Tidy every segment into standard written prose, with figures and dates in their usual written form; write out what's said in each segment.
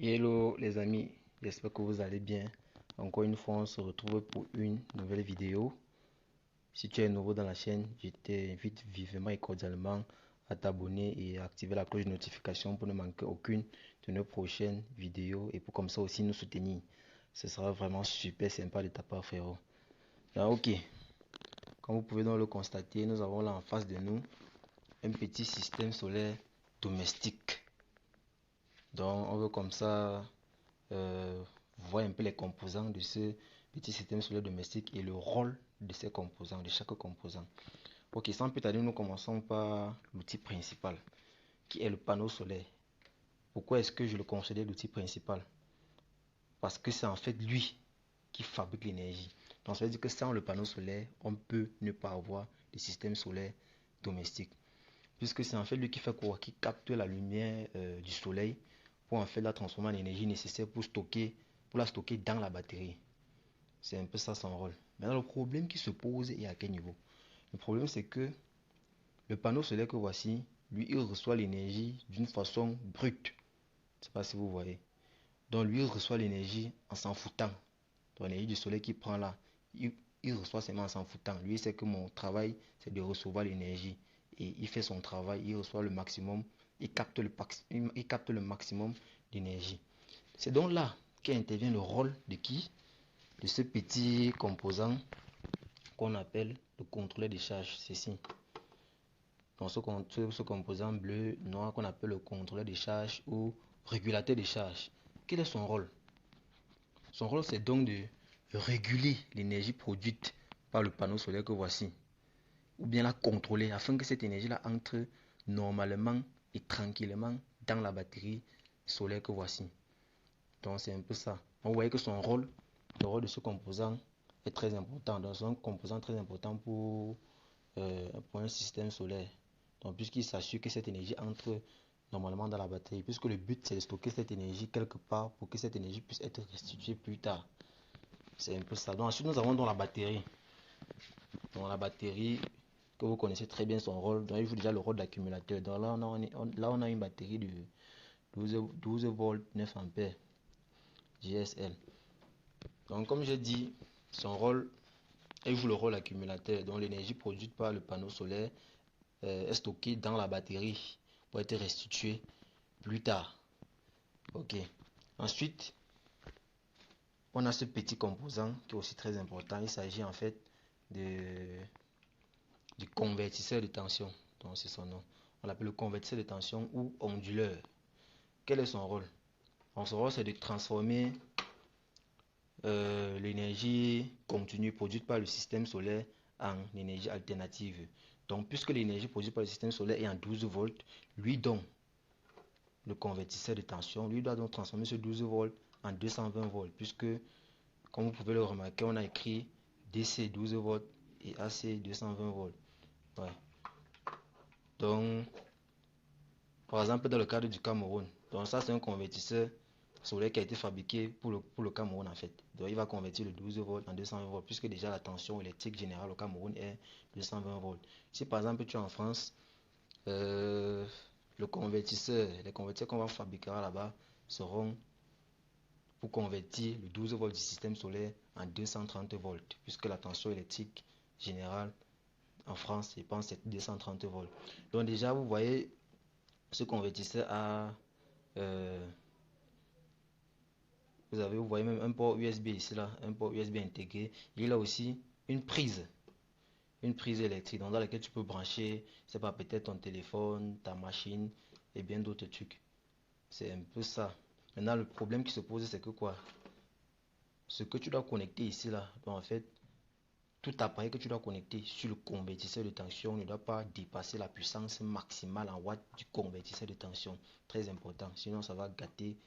Hello les amis, j'espère que vous allez bien. Encore une fois, on se retrouve pour une nouvelle vidéo. Si tu es nouveau dans la chaîne, je t'invite vivement et cordialement à t'abonner et à activer la cloche de notification pour ne manquer aucune de nos prochaines vidéos et pour comme ça aussi nous soutenir. Ce sera vraiment super sympa de ta part, frérot. Ok, comme vous pouvez donc le constater, nous avons là en face de nous un petit système solaire domestique. Donc on veut comme ça voir un peu les composants de ce petit système solaire domestique et le rôle de ces composants, de chaque composant. Ok, sans plus tarder, nous commençons par l'outil principal, qui est le panneau solaire. Pourquoi est-ce que je le considère l'outil principal? Parce que c'est en fait lui qui fabrique l'énergie. Donc ça veut dire que sans le panneau solaire, on peut ne pas avoir de système solaire domestique. Puisque c'est en fait lui qui fait quoi? Qui capte la lumière du soleil pour en fait la transformer en énergie nécessaire pour la stocker dans la batterie. C'est un peu ça son rôle. Maintenant, le problème qui se pose est à quel niveau? Le problème, c'est que le panneau solaire que voici, lui, il reçoit l'énergie d'une façon brute. Je ne sais pas si vous voyez. Donc, lui, il reçoit l'énergie en s'en foutant. Donc, l'énergie du soleil qu'il prend là, il reçoit seulement en s'en foutant. Lui, il sait que mon travail, c'est de recevoir l'énergie. Et il fait son travail, il reçoit le maximum, il capte le maximum d'énergie. C'est donc là qu'intervient le rôle de qui? De ce petit composant qu'on appelle le contrôleur de charge. C'est ici. Donc ce composant bleu, noir qu'on appelle le contrôleur de charge ou régulateur de charge. Quel est son rôle? Son rôle, c'est donc de réguler l'énergie produite par le panneau solaire que voici, ou bien la contrôler afin que cette énergie-là entre normalement et tranquillement dans la batterie solaire que voici. Donc c'est un peu ça. Donc, vous voyez que son rôle, le rôle de ce composant est très important. Donc c'est un composant très important pour un système solaire. Donc puisqu'il s'assure que cette énergie entre normalement dans la batterie, puisque le but c'est de stocker cette énergie quelque part pour que cette énergie puisse être restituée plus tard. C'est un peu ça. Donc ensuite nous avons dans la batterie. Dans la batterie, que vous connaissez très bien son rôle. Donc il joue déjà le rôle d'accumulateur. Donc là on a une batterie de 12 volts 9 ampères GSL. Donc comme j'ai dit, son rôle, il joue le rôle accumulateur. Donc l'énergie produite par le panneau solaire est stockée dans la batterie pour être restituée plus tard. Ok. Ensuite, on a ce petit composant qui est aussi très important. Il s'agit en fait du convertisseur de tension. Donc c'est son nom. On l'appelle le convertisseur de tension ou onduleur. Quel est son rôle? Donc, son rôle c'est de transformer l'énergie continue produite par le système solaire en énergie alternative. Donc puisque l'énergie produite par le système solaire est en 12 volts, lui donc le convertisseur de tension, lui doit donc transformer ce 12 volts en 220 volts, puisque comme vous pouvez le remarquer, on a écrit DC 12 volts et AC 220 volts. Ouais. Donc par exemple dans le cadre du Cameroun, donc ça c'est un convertisseur solaire qui a été fabriqué pour le Cameroun en fait. Donc il va convertir le 12 volts en 220 volts puisque déjà la tension électrique générale au Cameroun est 220 volts. Si par exemple tu es en France, les convertisseurs qu'on va fabriquer là-bas seront pour convertir le 12 volts du système solaire en 230 volts puisque la tension électrique générale en France, je pense, c'est 230 volts. Donc déjà vous voyez ce convertisseur a vous voyez même un port USB ici là, un port USB intégré. Il a aussi une prise électrique dans laquelle tu peux brancher, c'est pas peut-être ton téléphone, ta machine et bien d'autres trucs. C'est un peu ça. Maintenant le problème qui se pose c'est que quoi? Ce que tu dois connecter ici là, donc en fait, tout appareil que tu dois connecter sur le convertisseur de tension ne doit pas dépasser la puissance maximale en watts du convertisseur de tension. Très important, sinon ça va gâter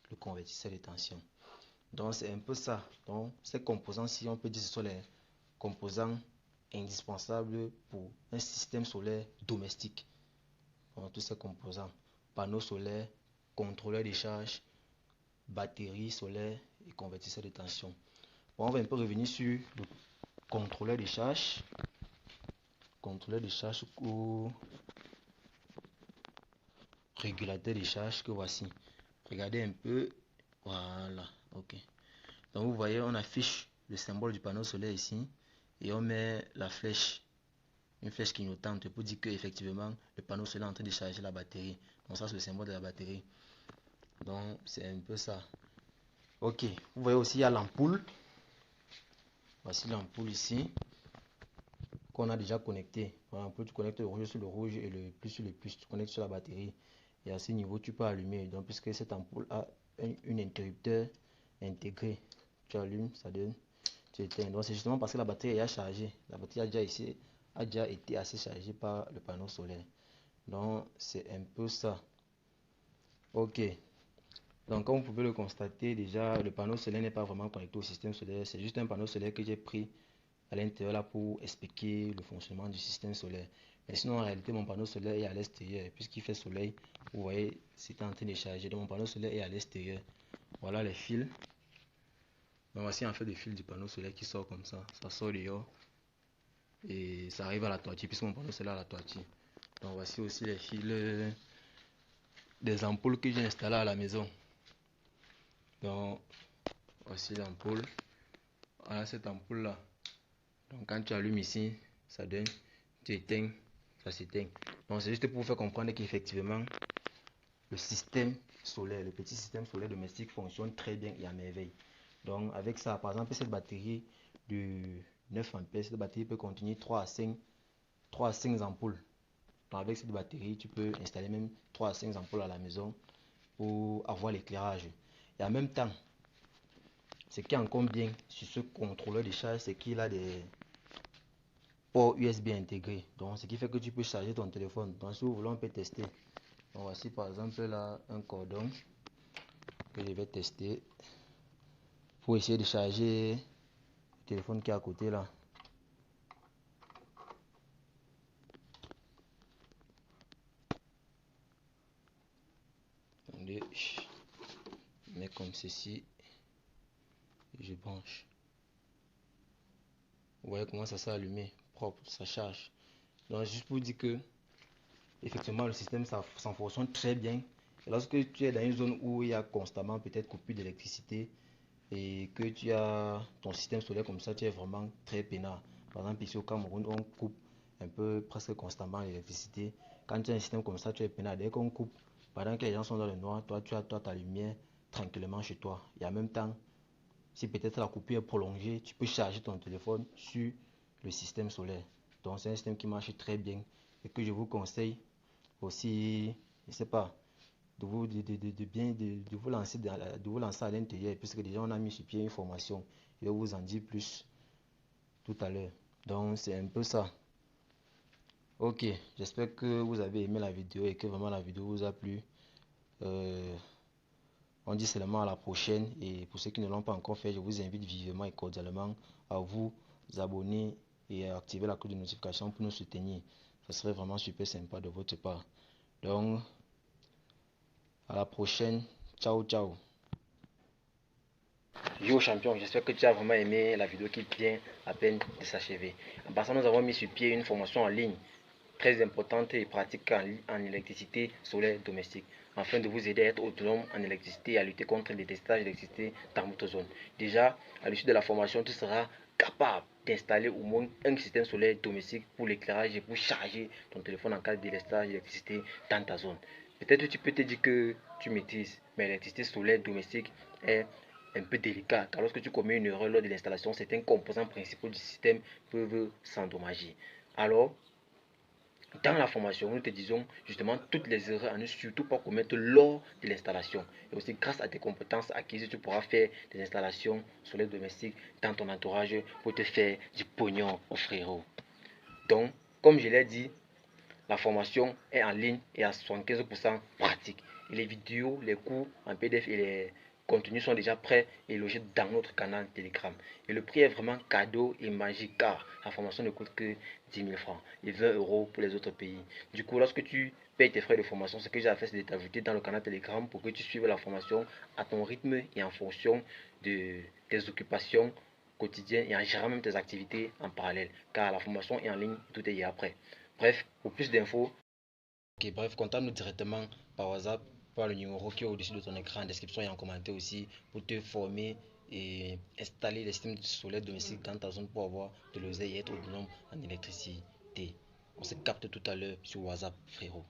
le convertisseur de tension. Donc c'est un peu ça. Donc ces composants-ci, on peut dire que ce sont les composants indispensables pour un système solaire domestique. Donc, tous ces composants, panneaux solaires, contrôleur de charge, batterie solaire et convertisseur de tension. Bon, on va un peu revenir sur le contrôleur de charge. Contrôleur de charge ou régulateur de charge que voici. Regardez un peu. Voilà, ok. Donc vous voyez, on affiche le symbole du panneau solaire ici et on met la flèche, une flèche clignotante pour dire que effectivement le panneau solaire est en train de charger la batterie. Donc ça c'est le symbole de la batterie. Donc c'est un peu ça. Ok, vous voyez aussi il y a l'ampoule. Voici l'ampoule ici qu'on a déjà connecté. L'ampoule, tu connectes le rouge sur le rouge et le plus sur le plus, tu connectes sur la batterie. Et à ce niveau, tu peux allumer. Donc puisque cette ampoule a un interrupteur intégré, tu allumes, ça donne, tu éteins. Donc c'est justement parce que la batterie est chargée. La batterie a déjà été assez chargée par le panneau solaire. Donc c'est un peu ça. Ok. Donc comme vous pouvez le constater, déjà le panneau solaire n'est pas vraiment connecté au système solaire. C'est juste un panneau solaire que j'ai pris à l'intérieur là pour expliquer le fonctionnement du système solaire. Mais sinon en réalité mon panneau solaire est à l'extérieur. Puisqu'il fait soleil, vous voyez c'est en train de charger. Donc mon panneau solaire est à l'extérieur. Voilà les fils. Donc voici en fait le fil du panneau solaire qui sort comme ça. Ça sort dehors. Et ça arrive à la toiture puisque mon panneau solaire est à la toiture. Donc voici aussi les fils des ampoules que j'ai installées à la maison. Donc voici l'ampoule. Voilà cette ampoule là. Donc quand tu allumes ici, ça donne, tu éteins, ça s'éteint. Donc c'est juste pour vous faire comprendre qu'effectivement le système solaire, le petit système solaire domestique fonctionne très bien et à merveille. Donc avec ça, par exemple cette batterie de 9 ampères, cette batterie peut contenir 3 à 5 ampoules. Donc avec cette batterie, tu peux installer même 3 à 5 ampoules à la maison pour avoir l'éclairage. Et en même temps, ce qui est encore bien sur ce contrôleur de charge, c'est qu'il a des port USB intégré. Donc ce qui fait que tu peux charger ton téléphone. Donc si vous voulez, on peut tester. Donc voici par exemple là un cordon que je vais tester pour essayer de charger le téléphone qui est à côté là. Attendez, je mets comme ceci et je branche. Vous voyez comment ça s'est allumé, propre, ça charge. Donc juste pour dire que effectivement le système ça fonctionne très bien. Et lorsque tu es dans une zone où il y a constamment peut-être coupure d'électricité et que tu as ton système solaire comme ça, tu es vraiment très peinard. Par exemple ici au Cameroun, on coupe un peu presque constamment l'électricité. Quand tu as un système comme ça, tu es peinard. Dès qu'on coupe, pendant que les gens sont dans le noir, toi tu as ta lumière tranquillement chez toi. Et en même temps, si peut-être la coupure est prolongée, tu peux charger ton téléphone sur le système solaire. Donc c'est un système qui marche très bien et que je vous conseille aussi, je sais pas, de vous lancer à l'intérieur, puisque déjà on a mis sur pied une formation. Je vais vous en dire plus tout à l'heure. Donc c'est un peu ça. Ok, j'espère que vous avez aimé la vidéo et que vraiment la vidéo vous a plu. On dit seulement à la prochaine, et pour ceux qui ne l'ont pas encore fait, je vous invite vivement et cordialement à vous abonner et à activer la cloche de notification pour nous soutenir. Ça serait vraiment super sympa de votre part. Donc à la prochaine. Ciao, ciao. Yo champion, j'espère que tu as vraiment aimé la vidéo qui vient à peine de s'achever. En passant, nous avons mis sur pied une formation en ligne très importante et pratique en électricité solaire domestique, afin de vous aider à être autonome en électricité et à lutter contre les déstages d'électricité dans votre zone. Déjà, à l'issue de la formation, tu seras capable d'installer au moins un système solaire domestique pour l'éclairage et pour charger ton téléphone en cas de délestage d'électricité dans ta zone. Peut-être que tu peux te dire que tu maîtrises, mais l'électricité solaire domestique est un peu délicat, car lorsque tu commets une erreur lors de l'installation, certains composants principaux du système peuvent s'endommager. Alors, dans la formation, nous te disons justement toutes les erreurs à ne surtout pas commettre lors de l'installation. Et aussi, grâce à tes compétences acquises, tu pourras faire des installations solaires domestiques dans ton entourage pour te faire du pognon, au frérot. Donc, comme je l'ai dit, la formation est en ligne et à 75% pratique. Et les vidéos, les cours en PDF et les contenus sont déjà prêts et logés dans notre canal Telegram. Et le prix est vraiment cadeau et magique car la formation ne coûte que 10 000 francs et 20 euros pour les autres pays. Du coup, lorsque tu payes tes frais de formation, ce que j'ai fait, c'est de t'ajouter dans le canal Telegram pour que tu suives la formation à ton rythme et en fonction de tes occupations quotidiennes et en gérant même tes activités en parallèle. Car la formation est en ligne, tout est après. Bref, pour plus d'infos, contacte-nous directement par WhatsApp par le numéro qui est au-dessus de ton écran, en description et en commentaire aussi, pour te former et installer les systèmes solaires domestiques dans ta zone pour avoir de l'oseille et être autonome en électricité. On se capte tout à l'heure sur WhatsApp, frérot.